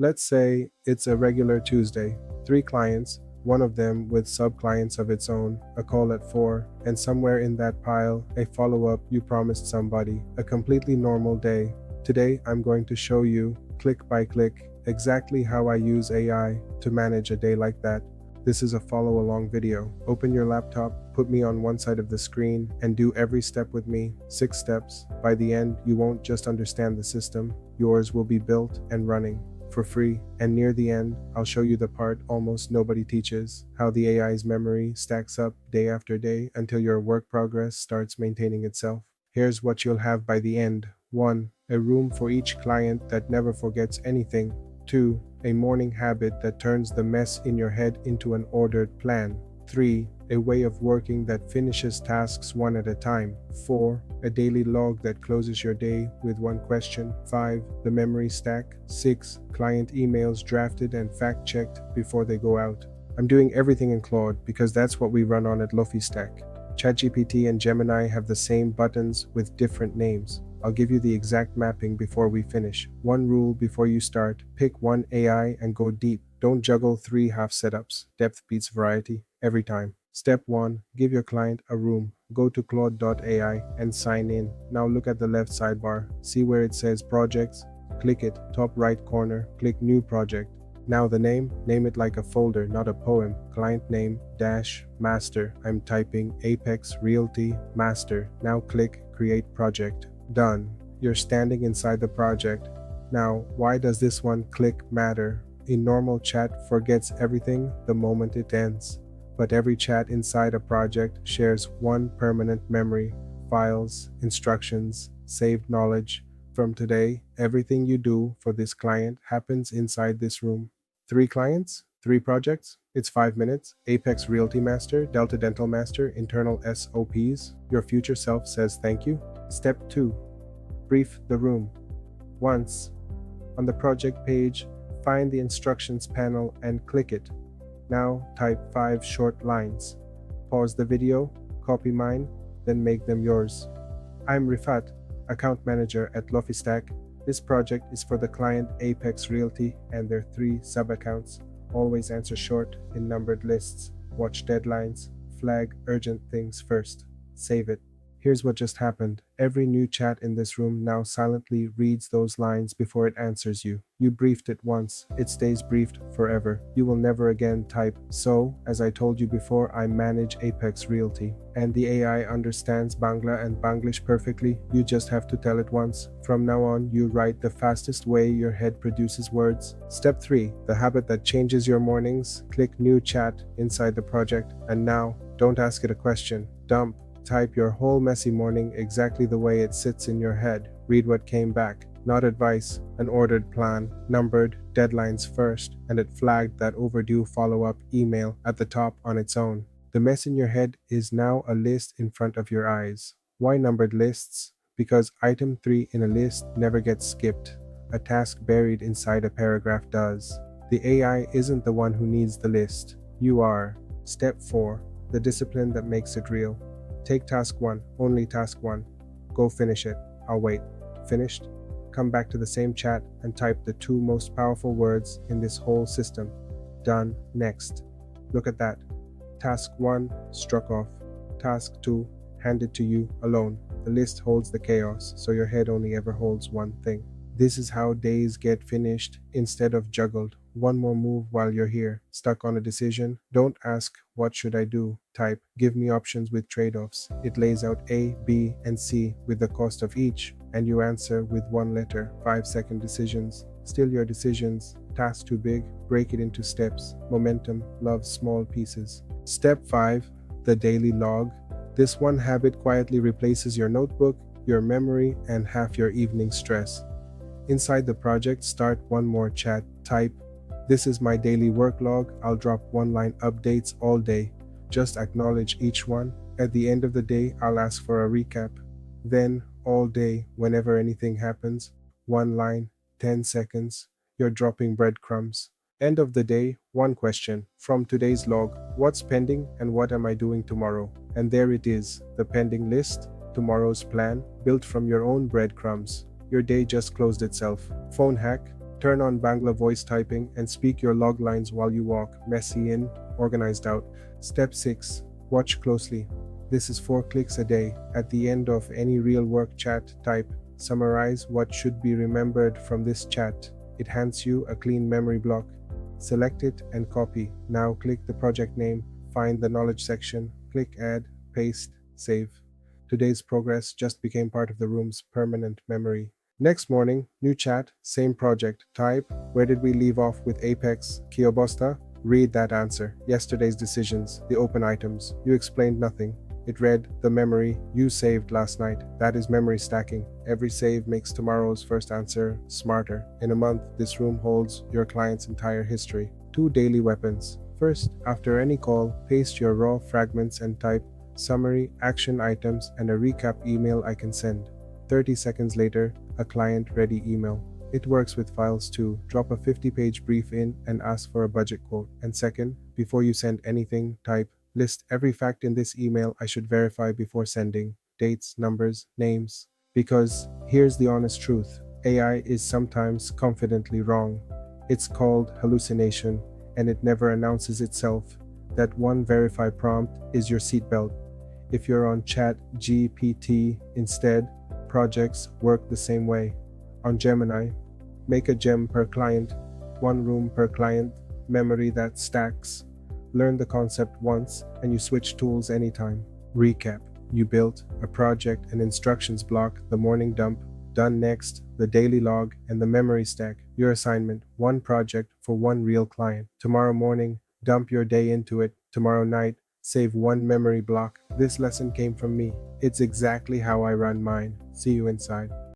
Let's say it's a regular Tuesday, 3 clients, one of them with sub-clients of its own, a call at 4, and somewhere in that pile, a follow-up you promised somebody, a completely normal day. Today, I'm going to show you, click by click, exactly how I use AI to manage a day like that. This is a follow-along video. Open your laptop, put me on one side of the screen, and do every step with me, 6 steps. By the end, you won't just understand the system, yours will be built and running for free. And near the end, I'll show you the part almost nobody teaches, how the AI's memory stacks up day after day until your work progress starts maintaining itself. Here's what you'll have by the end. 1. A room for each client that never forgets anything. 2. A morning habit that turns the mess in your head into an ordered plan. 3. A way of working that finishes tasks one at a time. 4. A daily log that closes your day with one question. 5. The memory stack. 6. Client emails drafted and fact-checked before they go out. I'm doing everything in Claude because that's what we run on at LofiStack. ChatGPT and Gemini have the same buttons with different names. I'll give you the exact mapping before we finish. One rule before you start: pick one AI and go deep. Don't juggle 3 half setups. Depth beats variety every time. Step 1. Give your client a room. Go to Claude.ai and sign in. Now look at the left sidebar. See where it says Projects? Click it, top right corner. Click New Project. Now the name it like a folder, not a poem. Client name - master. I'm typing Apex Realty Master. Now click Create Project. Done. You're standing inside the project. Now, why does this one click matter? A normal chat forgets everything the moment it ends. But every chat inside a project shares one permanent memory: files, instructions, saved knowledge. From today, everything you do for this client happens inside this room. 3 clients, 3 projects, it's 5 minutes. Apex Realty Master, Delta Dental Master, internal SOPs. Your future self says thank you. Step 2. Brief the room. Once on the project page, find the instructions panel and click it. Now type 5 short lines. Pause the video, copy mine, then make them yours. I'm Rifat, account manager at LofiStack. This project is for the client Apex Realty and their 3 sub-accounts. Always answer short in numbered lists. Watch deadlines. Flag urgent things first. Save it. Here's what just happened. Every new chat in this room now silently reads those lines before it answers you. You briefed it once. It stays briefed forever. You will never again type, "So, as I told you before, I manage Apex Realty." And the AI understands Bangla and Banglish perfectly. You just have to tell it once. From now on, you write the fastest way your head produces words. Step 3. The habit that changes your mornings. Click New Chat inside the project. And now, don't ask it a question. Dump. Type your whole messy morning exactly the way it sits in your head. Read what came back. Not advice, an ordered plan, numbered, deadlines first, and it flagged that overdue follow-up email at the top on its own. The mess in your head is now a list in front of your eyes. Why numbered lists? Because item 3 in a list never gets skipped. A task buried inside a paragraph does. The AI isn't the one who needs the list. You are. Step 4. The discipline that makes it real. Take task 1, only task 1. Go finish it. I'll wait. Finished? Come back to the same chat and type the 2 most powerful words in this whole system. Done. Next. Look at that. Task 1 struck off. Task 2 handed to you alone. The list holds the chaos, so your head only ever holds one thing. This is how days get finished instead of juggled. One more move while you're here. Stuck on a decision? Don't ask, "What should I do?" Type, "Give me options with trade-offs." It lays out A, B, and C with the cost of each, and you answer with one letter. 5-second decisions. Still your decisions. Task too big? Break it into steps. Momentum loves small pieces. Step 5. The daily log. This one habit quietly replaces your notebook, your memory, and half your evening stress. Inside the project, start one more chat. Type, "This is my daily work log. I'll drop one-line updates all day. Just acknowledge each one. At the end of the day, I'll ask for a recap." Then, all day, whenever anything happens, one line, 10 seconds, you're dropping breadcrumbs. End of the day, one question. From today's log, what's pending and what am I doing tomorrow? And there it is, the pending list, tomorrow's plan, built from your own breadcrumbs. Your day just closed itself. Phone hack: Turn on Bangla voice typing and speak your log lines while you walk. Messy in, organized out. Step 6. Watch closely. This is 4 clicks a day. At the end of any real work chat, type, summarize what should be remembered from this chat. It hands you a clean memory block. Select it and copy. Now click the project name, find the knowledge section, click add, paste, save. Today's progress just became part of the room's permanent memory. Next morning, new chat, same project. Type, where did we leave off with Apex, Kiobosta? Read that answer. Yesterday's decisions, the open items. You explained nothing. It read, the memory you saved last night. That is memory stacking. Every save makes tomorrow's first answer smarter. In a month, this room holds your client's entire history. 2 daily weapons. First, after any call, paste your raw fragments and type, summary, action items, and a recap email I can send. 30 seconds later, a client-ready email. It works with files too. Drop a 50-page brief in and ask for a budget quote. And second, before you send anything, type, list every fact in this email I should verify before sending. Dates, numbers, names. Because here's the honest truth. AI is sometimes confidently wrong. It's called hallucination, and it never announces itself. That one verify prompt is your seatbelt. If you're on ChatGPT instead, projects work the same way. On Gemini, make a gem per client, 1 room per client, memory that stacks. Learn the concept once and you switch tools anytime. Recap. You built a project, an instructions block, the morning dump, done next, the daily log, and the memory stack. Your assignment, 1 project for 1 real client. Tomorrow morning, dump your day into it. Tomorrow night, save 1 memory block. This lesson came from me. It's exactly how I run mine. See you inside.